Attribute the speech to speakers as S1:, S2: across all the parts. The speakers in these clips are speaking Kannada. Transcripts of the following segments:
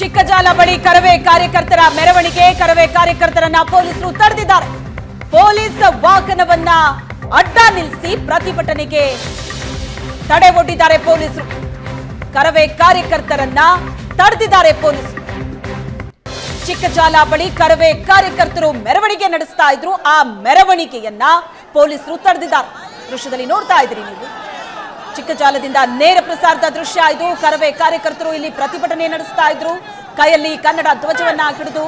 S1: ಚಿಕ್ಕಜಾಲ ಬಳಿ ಕರವೇ ಕಾರ್ಯಕರ್ತರ ಮೆರವಣಿಗೆ. ಕರವೇ ಕಾರ್ಯಕರ್ತರನ್ನ ಪೊಲೀಸರು ತಡೆದಿದ್ದಾರೆ. ಪೊಲೀಸ್ ವಾಹನವನ್ನ ಅಡ್ಡ ನಿಲ್ಲಿಸಿ ಪ್ರತಿಭಟನೆಗೆ ತಡೆ ಒಡ್ಡಿದ್ದಾರೆ ಪೊಲೀಸರು. ಕರವೇ ಕಾರ್ಯಕರ್ತರನ್ನ ತಡೆದಿದ್ದಾರೆ ಪೊಲೀಸರು. ಚಿಕ್ಕಜಾಲ ಬಳಿ ಕರವೇ ಕಾರ್ಯಕರ್ತರು ಮೆರವಣಿಗೆ ನಡೆಸ್ತಾ ಇದ್ರು. ಆ ಮೆರವಣಿಗೆಯನ್ನ ಪೊಲೀಸರು ತಡೆದಿದ್ದಾರೆ. ದೃಶ್ಯದಲ್ಲಿ ನೋಡ್ತಾ ಇದ್ದೀರಿ ನೀವು. ಚಿಕ್ಕಜಾಲದಿಂದ ನೇರ ಪ್ರಸಾರದ ದೃಶ್ಯ ಇದು. ಕರವೇ ಕಾರ್ಯಕರ್ತರು ಇಲ್ಲಿ ಪ್ರತಿಭಟನೆ ನಡೆಸ್ತಾ ಇದ್ರು. ಕೈಯಲ್ಲಿ ಕನ್ನಡ ಧ್ವಜವನ್ನ ಹಿಡಿದು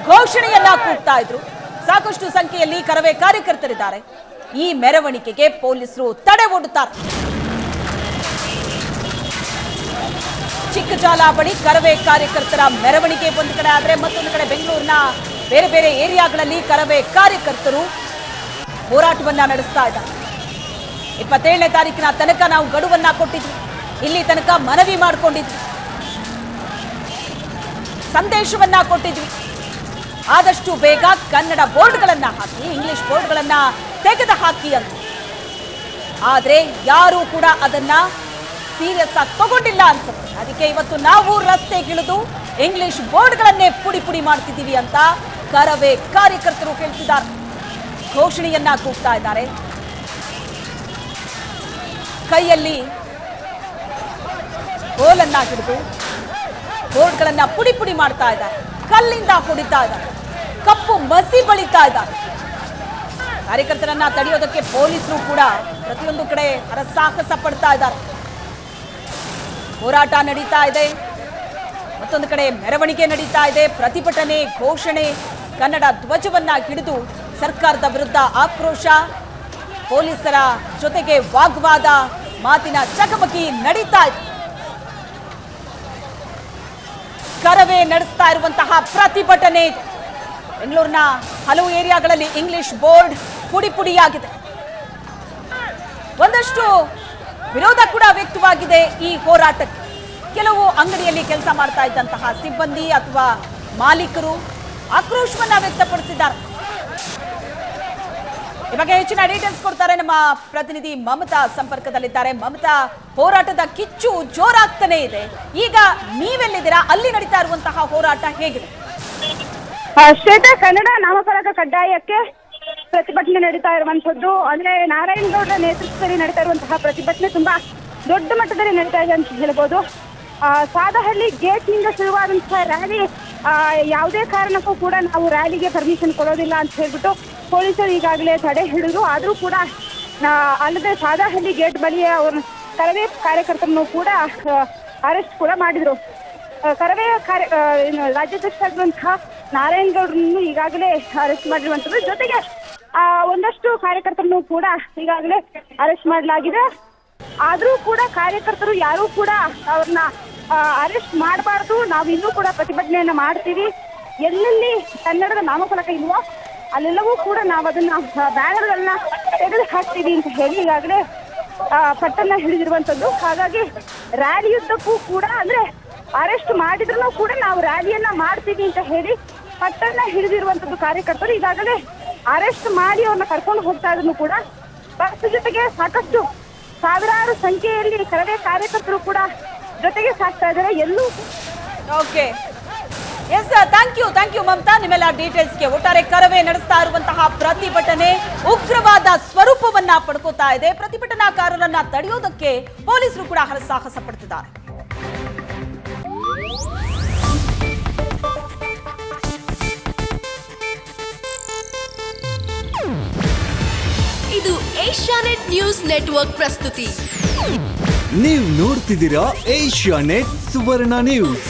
S1: ಘೋಷಣೆಯನ್ನ ಕೂಗ್ತಾ ಇದ್ರು. ಸಾಕಷ್ಟು ಸಂಖ್ಯೆಯಲ್ಲಿ ಕರವೇ ಕಾರ್ಯಕರ್ತರಿದ್ದಾರೆ. ಈ ಮೆರವಣಿಗೆಗೆ ಪೊಲೀಸರು ತಡೆ ಒಡ್ಡುತ್ತಾರೆ. ಚಿಕ್ಕಜಾಲ ಬಳಿ ಕರವೇ ಕಾರ್ಯಕರ್ತರ ಮೆರವಣಿಗೆ ಒಂದು ಕಡೆ ಆದ್ರೆ, ಮತ್ತೊಂದು ಕಡೆ ಬೆಂಗಳೂರಿನ ಬೇರೆ ಬೇರೆ ಏರಿಯಾಗಳಲ್ಲಿ ಕರವೇ ಕಾರ್ಯಕರ್ತರು ಹೋರಾಟವನ್ನ ನಡೆಸ್ತಾ ಇದ್ದಾರೆ. 27ನೇ ತಾರೀಕಿನ ತನಕ ನಾವು ಗಡುವನ್ನ ಕೊಟ್ಟಿದ್ವಿ. ಇಲ್ಲಿ ತನಕ ಮನವಿ ಮಾಡಿಕೊಂಡಿದ್ವಿ, ಸಂದೇಶವನ್ನ ಕೊಟ್ಟಿದ್ವಿ. ಆದಷ್ಟು ಬೇಗ ಕನ್ನಡ ಬೋರ್ಡ್ಗಳನ್ನ ಹಾಕಿ, ಇಂಗ್ಲಿಷ್ ಬೋರ್ಡ್ಗಳನ್ನ ತೆಗೆದು ಹಾಕಿ ಅಂತ. ಆದ್ರೆ ಯಾರು ಕೂಡ ಅದನ್ನ ಸೀರಿಯಸ್ ಆಗಿ ತಗೊಂಡಿಲ್ಲ ಅನ್ಸುತ್ತೆ. ಅದಕ್ಕೆ ಇವತ್ತು ನಾವು ರಸ್ತೆಗಿಳಿದು ಇಂಗ್ಲಿಷ್ ಬೋರ್ಡ್ಗಳನ್ನೇ ಪುಡಿ ಪುಡಿ ಮಾಡ್ತಿದ್ದೀವಿ ಅಂತ ಕರವೇ ಕಾರ್ಯಕರ್ತರು ಹೇಳ್ತಿದ್ದಾರೆ. ಘೋಷಣೆಯನ್ನ ಕೂಗ್ತಾ ಇದ್ದಾರೆ. ಕೈಯಲ್ಲಿ ಕೋಲನ್ನ ಹಿಡಿದು ಬೋರ್ಡ್ಗಳನ್ನ ಪುಡಿ ಪುಡಿ ಮಾಡ್ತಾ ಇದ್ದಾರೆ. ಕಲ್ಲಿಂದ ಹೊಡಿತಾ ಇದ್ದಾರೆ. ಕಪ್ಪು ಮಸಿ ಬಳಿತಾ ಇದ್ದಾರೆ. ಕಾರ್ಯಕರ್ತರನ್ನ ತಡೆಯೋದಕ್ಕೆ ಪೊಲೀಸರು ಕೂಡ ಪ್ರತಿಯೊಂದು ಕಡೆ ಹರಸಾಹಸ ಪಡ್ತಾ ಇದ್ದಾರೆ. ಹೋರಾಟ ನಡೀತಾ ಇದೆ, ಮತ್ತೊಂದು ಕಡೆ ಮೆರವಣಿಗೆ ನಡೀತಾ ಇದೆ. ಪ್ರತಿಭಟನೆ, ಘೋಷಣೆ, ಕನ್ನಡ ಧ್ವಜವನ್ನ ಹಿಡಿದು ಸರ್ಕಾರದ ವಿರುದ್ಧ ಆಕ್ರೋಶ, ಪೊಲೀಸರ ಜೊತೆಗೆ ವಾಗ್ವಾದ, ಮಾತಿನ ಚಕಮಕಿ ನಡೀತಾ ಇದೆ. ಕರವೇ ನಡೆಸ್ತಾ ಇರುವಂತಹ ಪ್ರತಿಭಟನೆ ಇದು. ಬೆಂಗಳೂರಿನ ಹಲವು ಏರಿಯಾಗಳಲ್ಲಿ ಇಂಗ್ಲಿಷ್ ಬೋರ್ಡ್ ಪುಡಿ ಪುಡಿಯಾಗಿದೆ. ಒಂದಷ್ಟು ವಿರೋಧ ಕೂಡ ವ್ಯಕ್ತವಾಗಿದೆ ಈ ಹೋರಾಟಕ್ಕೆ. ಕೆಲವು ಅಂಗಡಿಯಲ್ಲಿ ಕೆಲಸ ಮಾಡ್ತಾ ಇದ್ದಂತಹ ಸಿಬ್ಬಂದಿ ಅಥವಾ ಮಾಲೀಕರು ಆಕ್ರೋಶವನ್ನ ವ್ಯಕ್ತಪಡಿಸಿದ್ದಾರೆ. ಈ ಬಗ್ಗೆ ಹೆಚ್ಚಿನ ಡೀಟೇಲ್ಸ್ ಕೊಡ್ತಾರೆ ನಮ್ಮ ಪ್ರತಿನಿಧಿ ಮಮತಾ ಸಂಪರ್ಕದಲ್ಲಿದ್ದಾರೆ. ಮಮತಾ, ಹೋರಾಟದ ಕಿಚ್ಚು ಜೋರಾಗ್ತಾನೆ ಇದೆ. ಈಗ ನೀವೆಲ್ಲಿದ್ದೀರಾ? ಅಲ್ಲಿ ನಡೀತಾ ಇರುವಂತಹ ಹೋರಾಟ ಹೇಗಿದೆ?
S2: ಶ್ವೇತಾ, ಕನ್ನಡ ನಾಮಫಲಕ ಕಡ್ಡಾಯಕ್ಕೆ ಪ್ರತಿಭಟನೆ ನಡೀತಾ ಇರುವಂತದ್ದು. ಅಂದ್ರೆ ನಾರಾಯಣಗೌಡರ ನೇತೃತ್ವದಲ್ಲಿ ನಡೀತಾ ಇರುವಂತಹ ಪ್ರತಿಭಟನೆ ತುಂಬಾ ದೊಡ್ಡ ಮಟ್ಟದಲ್ಲಿ ನಡೀತಾ ಇದೆ ಅಂತ ಹೇಳ್ಬೋದು. ಸಾದಹಳ್ಳಿ ಗೇಟ್ ನಿಂದ ಶುರುವಾದಂತಹ ರ್ಯಾಲಿ, ಯಾವುದೇ ಕಾರಣಕ್ಕೂ ಕೂಡ ನಾವು ರ್ಯಾಲಿಗೆ ಪರ್ಮಿಷನ್ ಕೊಡೋದಿಲ್ಲ ಅಂತ ಹೇಳ್ಬಿಟ್ಟು ಪೊಲೀಸರು ಈಗಾಗಲೇ ತಡೆ ಹಿಡಿದು, ಆದ್ರೂ ಕೂಡ ಅಲ್ಲದೆ ಸಾದಹಳ್ಳಿ ಗೇಟ್ ಬಳಿಯ ಅವ್ರ ಕರವೇ ಕಾರ್ಯಕರ್ತರನ್ನು ಕೂಡ ಅರೆಸ್ಟ್ ಕೂಡ ಮಾಡಿದ್ರು. ಕರವೇ ರಾಜ್ಯಾಧ್ಯಕ್ಷರಾಗಿರುವಂತಹ ನಾರಾಯಣಗೌಡರನ್ನು ಈಗಾಗಲೇ ಅರೆಸ್ಟ್ ಮಾಡಿರುವಂಥದ್ದು. ಜೊತೆಗೆ ಒಂದಷ್ಟು ಕಾರ್ಯಕರ್ತರನ್ನು ಕೂಡ ಈಗಾಗಲೇ ಅರೆಸ್ಟ್ ಮಾಡಲಾಗಿದೆ. ಆದ್ರೂ ಕೂಡ ಕಾರ್ಯಕರ್ತರು ಯಾರೂ ಕೂಡ ಅವ್ರನ್ನ ಅರೆಸ್ಟ್ ಮಾಡಬಾರ್ದು, ನಾವು ಇನ್ನೂ ಕೂಡ ಪ್ರತಿಭಟನೆಯನ್ನ ಮಾಡ್ತೀವಿ, ಎಲ್ಲೆಲ್ಲಿ ಕನ್ನಡದ ನಾಮಫಲಕ ಇಲ್ವೋ ಅಲ್ಲೆಲ್ಲವೂ ಕೂಡ ನಾವು ಅದನ್ನ ಬ್ಯಾನರ್ಗಳನ್ನ ತೆಗೆದು ಹಾಕ್ತೀವಿ ಅಂತ ಹೇಳಿ ಈಗಾಗಲೇ ಪಟ್ಟನ್ನ ಹಿಡಿದಿರುವಂಥದ್ದು. ಹಾಗಾಗಿ ರ್ಯಾಲಿಯುದ್ದಕ್ಕೂ ಕೂಡ ಅಂದ್ರೆ ಅರೆಸ್ಟ್ ಮಾಡಿದ್ರು ಕೂಡ ನಾವು ರ್ಯಾಲಿಯನ್ನ ಮಾಡ್ತೀವಿ ಅಂತ ಹೇಳಿ ಪಟ್ಟನ್ನ ಹಿಡಿದಿರುವಂಥದ್ದು ಕಾರ್ಯಕರ್ತರು. ಈಗಾಗಲೇ ಅರೆಸ್ಟ್ ಮಾಡಿ ಅವ್ರನ್ನ ಕರ್ಕೊಂಡು ಹೋಗ್ತಾ ಇದ್ರು ಕೂಡ ಬಸ್ ಜೊತೆಗೆ ಸಾಕಷ್ಟು ಸಾವಿರಾರು ಸಂಖ್ಯೆಯಲ್ಲಿ ಕರವೇ ಕಾರ್ಯಕರ್ತರು ಕೂಡ ಜೊತೆಗೆ ಸಾಕ್ತಾ ಇದ್ದಾರೆ. ಎಲ್ಲೂ
S1: okay, yes, thank you Mamata, ನಿಮ್ಮೆಲ್ಲ ಡೀಟೇಲ್ಸ್ಗೆ. ಒಟ್ಟಾರೆ ಕರವೇ ನಡೆಸ್ತಾ ಇರುವಂತಹ ಪ್ರತಿಭಟನೆ ಉಗ್ರವಾದ ಸ್ವರೂಪವನ್ನ ಪಡ್ಕೋತಾ ಇದೆ. ಪ್ರತಿಭಟನಾಕಾರರನ್ನ ತಡೆಯೋದಕ್ಕೆ ಪೊಲೀಸರು ಕೂಡ ಹರಸಾಹಸ ಪಡ್ತಿದ್ದಾರೆ.
S3: ಇದು ಏಷ್ಯಾನೆಟ್ ನ್ಯೂಸ್ ನೆಟ್ವರ್ಕ್ ಪ್ರಸ್ತುತಿ.
S4: ನೀವು ನೋಡ್ತಿದ್ದೀರಾ ಏಷ್ಯಾನೆಟ್ ಸುವರ್ಣ ನ್ಯೂಸ್.